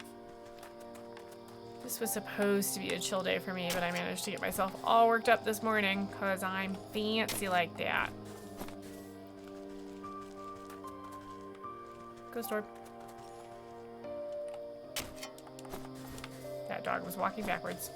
This was supposed to be a chill day for me, but I managed to get myself all worked up this morning because I'm fancy like that. Go store. That dog was walking backwards.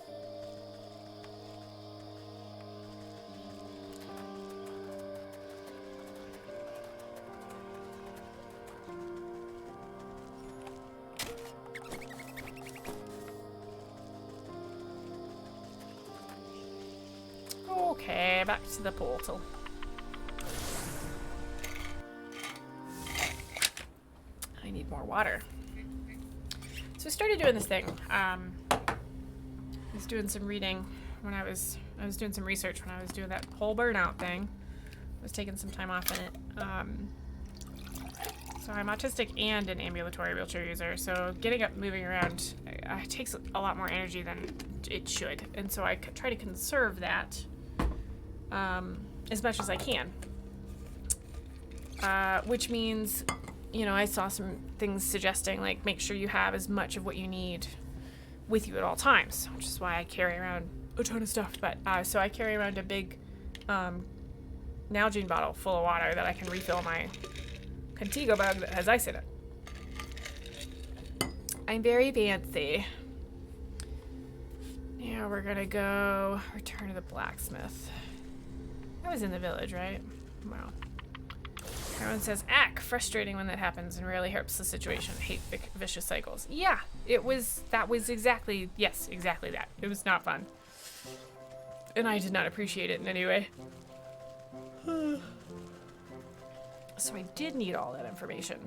Okay, back to the portal. I need more water. So I started doing this thing. I was doing some reading when I was doing some research when I was doing that whole burnout thing. I was taking some time off in it. So I'm autistic and an ambulatory wheelchair user, so getting up, moving around, takes a lot more energy than it should, and so I try to conserve that as much as I can. Which means, you know, I saw some things suggesting, like, make sure you have as much of what you need with you at all times, which is why I carry around a ton of stuff. But so I carry around a big Nalgene bottle full of water that I can refill my Contigo bag that has ice in it. I'm very fancy. Now we're gonna go return to the blacksmith. I was in the village, right? Wow. Everyone says, ack, frustrating when that happens and rarely helps the situation. Hate vicious cycles. Yeah, that was exactly that. It was not fun. And I did not appreciate it in any way. So I did need all that information.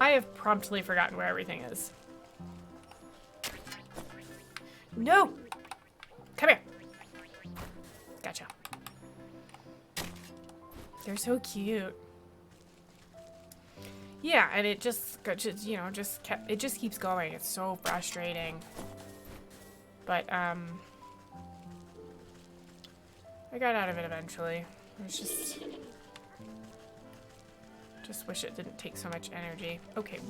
I have promptly forgotten where everything is. No! Come here. Gotcha. They're so cute. Yeah, and it just keeps going. It's so frustrating. But, I got out of it eventually. It was just wish it didn't take so much energy. Okay,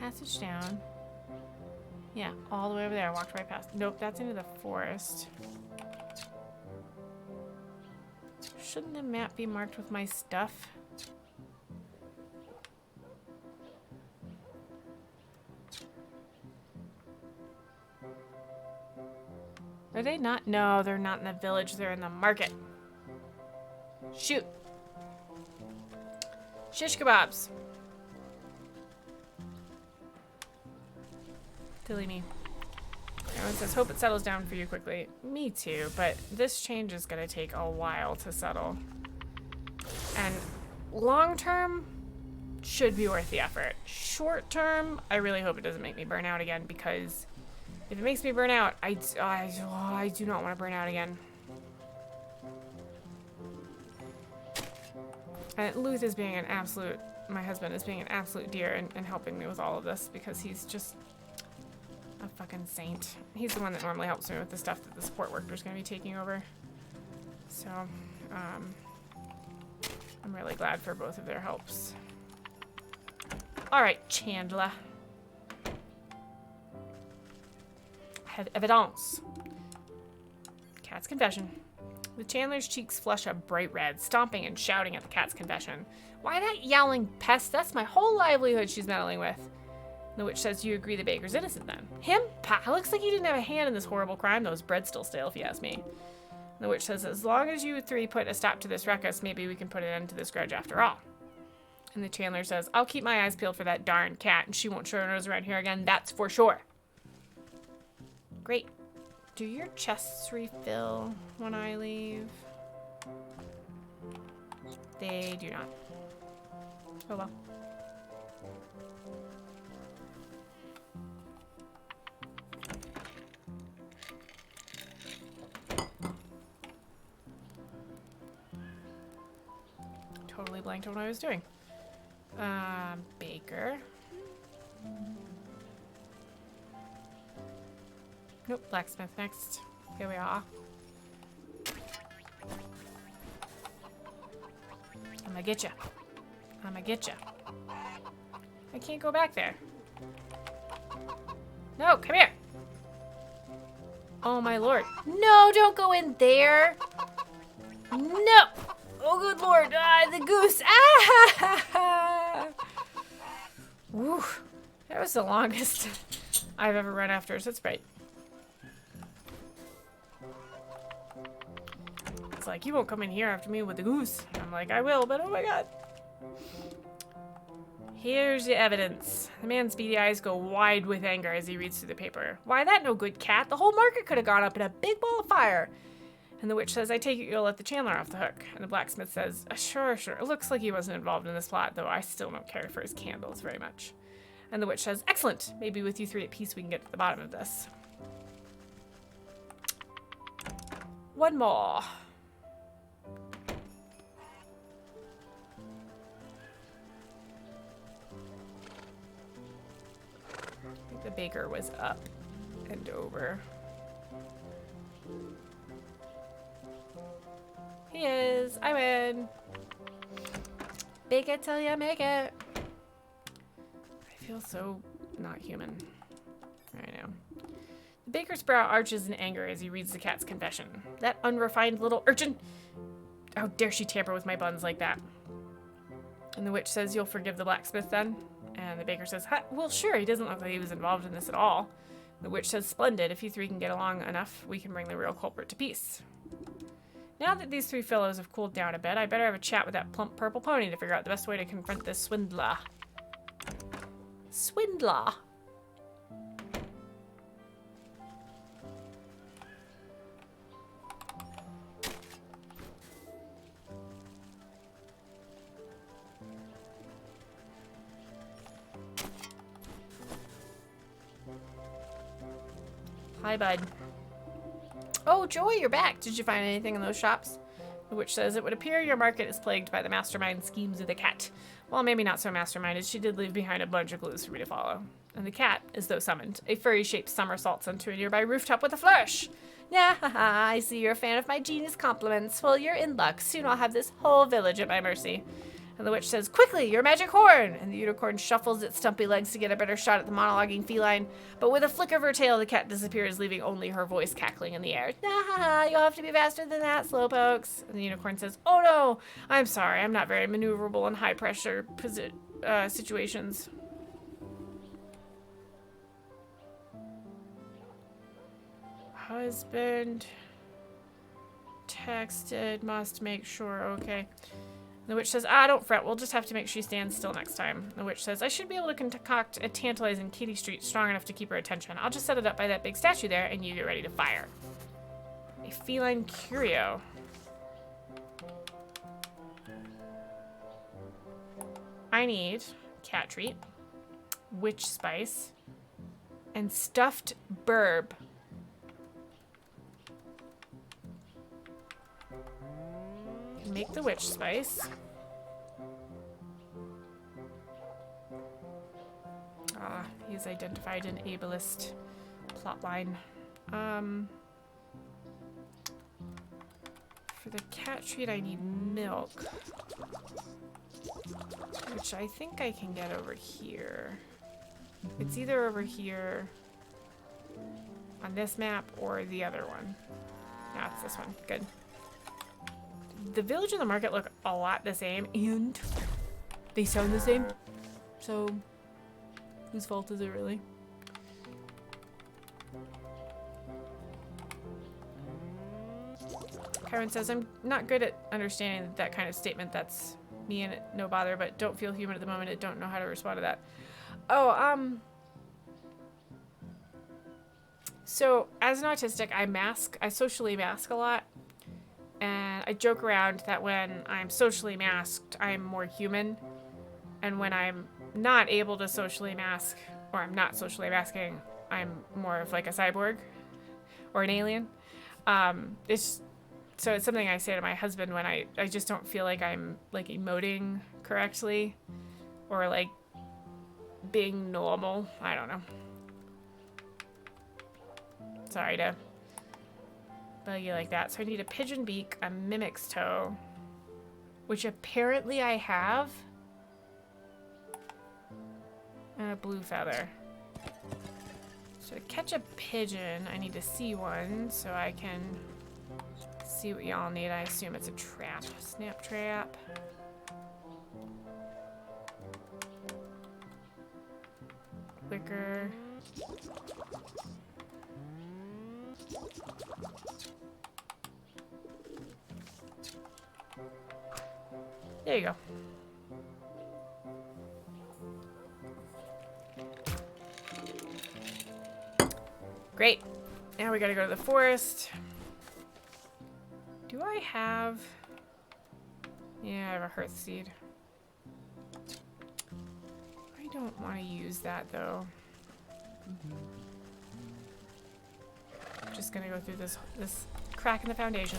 passage down. Yeah, all the way over there. I walked right past. Nope, that's into the forest. Shouldn't the map be marked with my stuff? Are they not? No, they're not in the village. They're in the market. Shoot. Shish kebabs. Silly me. Everyone says, hope it settles down for you quickly. Me too, but this change is gonna take a while to settle. And long term should be worth the effort. Short term, I really hope it doesn't make me burn out again, because if it makes me burn out, I do not want to burn out again. And Luth is being my husband is being an absolute dear and helping me with all of this, because he's just a fucking saint. He's the one that normally helps me with the stuff that the support worker's gonna be taking over. So, I'm really glad for both of their helps. Alright, Chandler. Have evidence. Cat's confession. The Chandler's cheeks flush a bright red, stomping and shouting at the cat's confession. Why that yowling pest? That's my whole livelihood she's meddling with. The witch says, you agree the baker's innocent then? Him? Pah, looks like he didn't have a hand in this horrible crime. Those bread's still stale, if you ask me. The witch says, as long as you three put a stop to this ruckus, maybe we can put an end to this grudge after all. And the Chandler says, I'll keep my eyes peeled for that darn cat, and she won't show her nose around here again, that's for sure. Great. Do your chests refill when I leave? They do not. Oh well. Totally blanked on what I was doing. Baker. Nope, blacksmith next. Here we are. I'm gonna get ya. I'm gonna get ya. I can't go back there. No, come here. Oh my lord. No, don't go in there. No. Oh good lord. Ah, the goose. Ah! Woo. That was the longest I've ever run after, so that's right. It's like, you won't come in here after me with the goose. I'm like, I will, but oh my god. Here's the evidence. The man's beady eyes go wide with anger as he reads through the paper. Why, that no good cat. The whole market could have gone up in a big ball of fire. And the witch says, I take it you'll let the chandler off the hook. And the blacksmith says, sure, sure. It looks like he wasn't involved in this plot, though I still don't care for his candles very much. And the witch says, excellent. Maybe with you three at peace we can get to the bottom of this. One more. I think the baker was up and over. He is. I win. Bake it till you make it. I feel so not human. I know. The baker's brow arches in anger as he reads the cat's confession. That unrefined little urchin! How dare she tamper with my buns like that? And the witch says, you'll forgive the blacksmith then? And the baker says, well, sure, he doesn't look like he was involved in this at all. The witch says, splendid. If you three can get along enough, we can bring the real culprit to peace. Now that these three fellows have cooled down a bit, I better have a chat with that plump purple pony to figure out the best way to confront this swindler. Swindler. Hi, bud. Oh, Joy, you're back. Did you find anything in those shops? The witch says, it would appear your market is plagued by the mastermind schemes of the cat. Well, maybe not so masterminded. She did leave behind a bunch of clues for me to follow. And the cat, as though summoned, a furry-shaped somersaults onto a nearby rooftop with a flourish. Yeah, haha, I see you're a fan of my genius compliments. Well, you're in luck. Soon I'll have this whole village at my mercy. And the witch says, quickly, your magic horn! And the unicorn shuffles its stumpy legs to get a better shot at the monologuing feline. But with a flick of her tail, the cat disappears, leaving only her voice cackling in the air. Nah, you'll have to be faster than that, slowpokes. And the unicorn says, oh no, I'm sorry, I'm not very maneuverable in high-pressure situations. Husband texted, must make sure, okay. The witch says, don't fret, we'll just have to make sure she stands still next time. The witch says, I should be able to concoct a tantalizing Katy Street strong enough to keep her attention. I'll just set it up by that big statue there, and you get ready to fire. A feline curio. I need cat treat, witch spice, and stuffed burb. Make the witch spice. He's identified an ableist plotline. For the cat treat, I need milk, which I think I can get over here. It's either over here on this map or the other one. No, it's this one. Good. The village and the market look a lot the same, and they sound the same. So, whose fault is it really? Kyron says, I'm not good at understanding that kind of statement. That's me and no bother, but don't feel human at the moment. I don't know how to respond to that. Oh, so as an autistic, I socially mask a lot. And I joke around that when I'm socially masked, I'm more human. And when I'm not able to socially mask, or I'm not socially masking, I'm more of like a cyborg or an alien. It's something I say to my husband when I just don't feel like I'm like emoting correctly or like being normal. I don't know. Sorry to bug you like that. So I need a pigeon beak, a mimic's toe, which apparently I have, and a blue feather. So to catch a pigeon, I need to see one so I can see what y'all need. I assume it's a trap. Snap trap. Wicker. There you go. Great. Now we gotta go to the forest. Do I have... Yeah, I have a hearth seed. I don't want to use that though. I'm just gonna go through this crack in the foundation.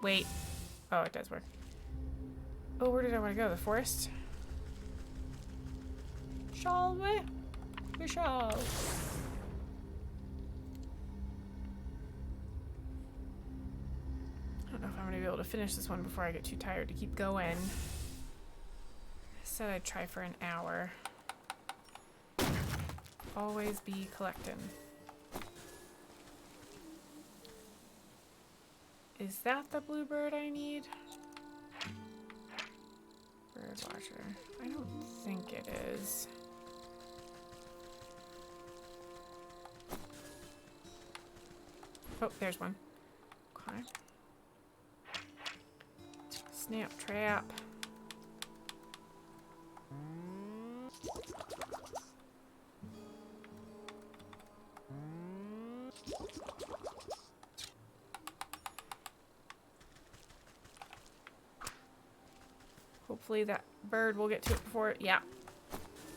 Wait. Oh, it does work. Oh, where did I want to go? The forest? Shall we? We shall. I don't know if I'm going to be able to finish this one before I get too tired to keep going. I said I'd try for an hour. Always be collecting. Is that the bluebird I need? Bird watcher. I don't think it is. Oh, there's one. Okay. Snap trap. Hopefully that bird will get to it before, yeah.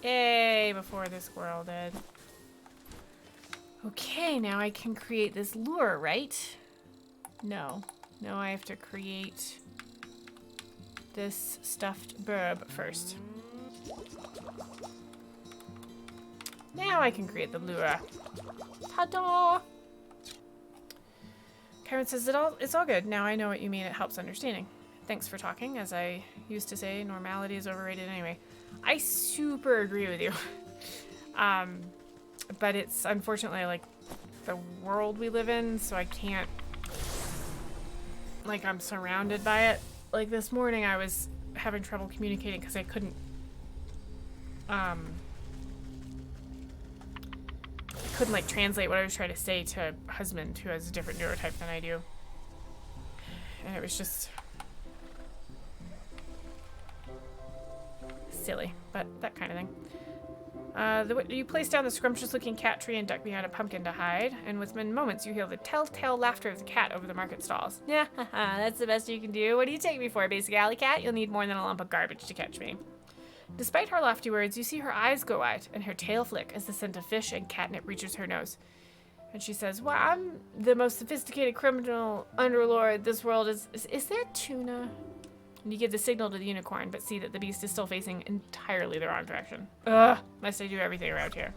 Yay, before the squirrel did. Okay, now I can create this lure, right? No. No, I have to create this stuffed burb first. Now I can create the lure. Ta-da! Karen says, it's all good. Now I know what you mean. It helps understanding. Thanks for talking. As I used to say, normality is overrated anyway. I super agree with you. But it's unfortunately like the world we live in, so I can't, like, I'm surrounded by it. Like this morning I was having trouble communicating because I couldn't like translate what I was trying to say to husband who has a different neurotype than I do. And it was just silly, but that kind of thing. You place down the scrumptious-looking cat tree and duck behind a pumpkin to hide, and within moments you hear the telltale laughter of the cat over the market stalls. Yeah, that's the best you can do. What do you take me for, basic alley cat? You'll need more than a lump of garbage to catch me. Despite her lofty words, you see her eyes go wide and her tail flick as the scent of fish and catnip reaches her nose. And she says, well, I'm the most sophisticated criminal underlord this world is that tuna? And you give the signal to the unicorn, but see that the beast is still facing entirely the wrong direction. Ugh, must I do everything around here?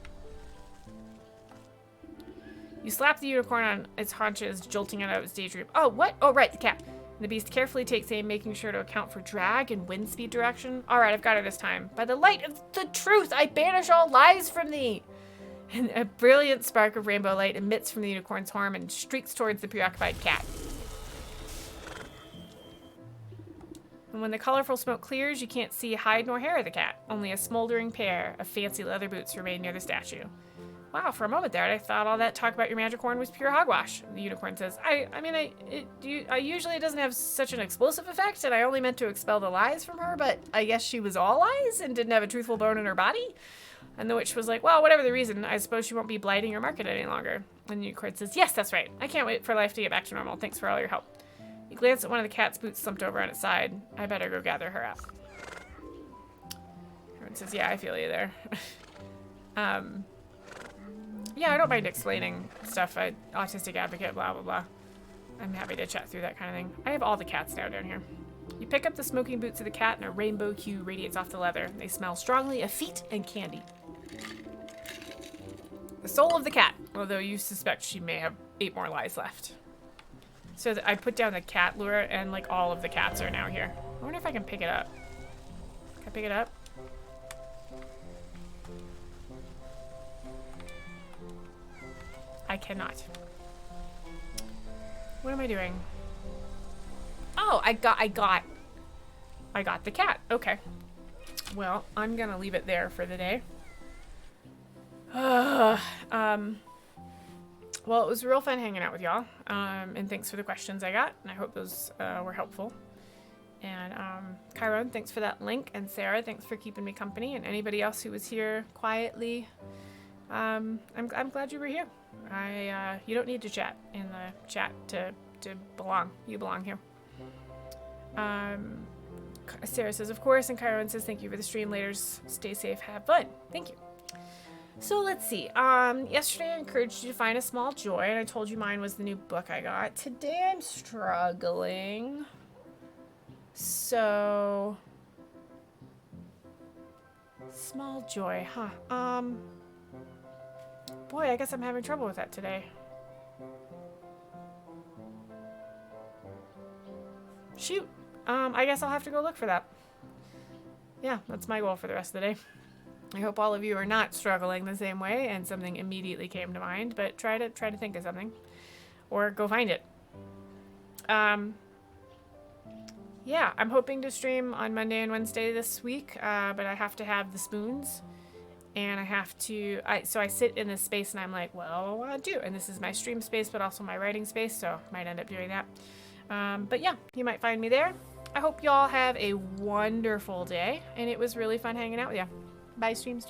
You slap the unicorn on its haunches, jolting it out of its daydream. Oh, what? Oh, right, the cat. And the beast carefully takes aim, making sure to account for drag and wind speed direction. All right, I've got her this time. By the light of the truth, I banish all lies from thee. And a brilliant spark of rainbow light emits from the unicorn's horn and streaks towards the preoccupied cat. And when the colorful smoke clears, you can't see hide nor hair of the cat. Only a smoldering pair of fancy leather boots remain near the statue. Wow, for a moment there, I thought all that talk about your magic horn was pure hogwash. The unicorn says, usually it doesn't have such an explosive effect, and I only meant to expel the lies from her, but I guess she was all lies and didn't have a truthful bone in her body? And the witch was like, well, whatever the reason, I suppose she won't be blighting your market any longer. And the unicorn says, yes, that's right. I can't wait for life to get back to normal. Thanks for all your help. You glance at one of the cat's boots slumped over on its side. I better go gather her up. Everyone says, yeah, I feel you there. Yeah, I don't mind explaining stuff. Autistic advocate, blah, blah, blah. I'm happy to chat through that kind of thing. I have all the cats now down here. You pick up the smoking boots of the cat and a rainbow hue radiates off the leather. They smell strongly of feet and candy. The soul of the cat, although you suspect she may have 8 more lies left. So I put down the cat lure, and like all of the cats are now here. I wonder if I can pick it up. Can I pick it up? I cannot. What am I doing? Oh, I got the cat. Okay. Well, I'm gonna leave it there for the day. Well, it was real fun hanging out with y'all. And thanks for the questions I got. And I hope those were helpful. And Chiron, thanks for that link. And Sarah, thanks for keeping me company. And anybody else who was here quietly, I'm glad you were here. You don't need to chat in the chat to belong. You belong here. Sarah says, of course, and Chiron says, thank you for the stream. Laters, stay safe, have fun. Thank you. So let's see. Yesterday I encouraged you to find a small joy, and I told you mine was the new book I got. Today I'm struggling. So, small joy, huh? Boy, I guess I'm having trouble with that today. Shoot. I guess I'll have to go look for that. Yeah, that's my goal for the rest of the day. I hope all of you are not struggling the same way and something immediately came to mind, but try to think of something or go find it. Yeah, I'm hoping to stream on Monday and Wednesday this week, but I have to have the spoons and I have to, so I sit in this space and I'm like, well, what do I do? And this is my stream space, but also my writing space, so I might end up doing that. But yeah, you might find me there. I hope y'all have a wonderful day, and it was really fun hanging out with you. Bye, stream.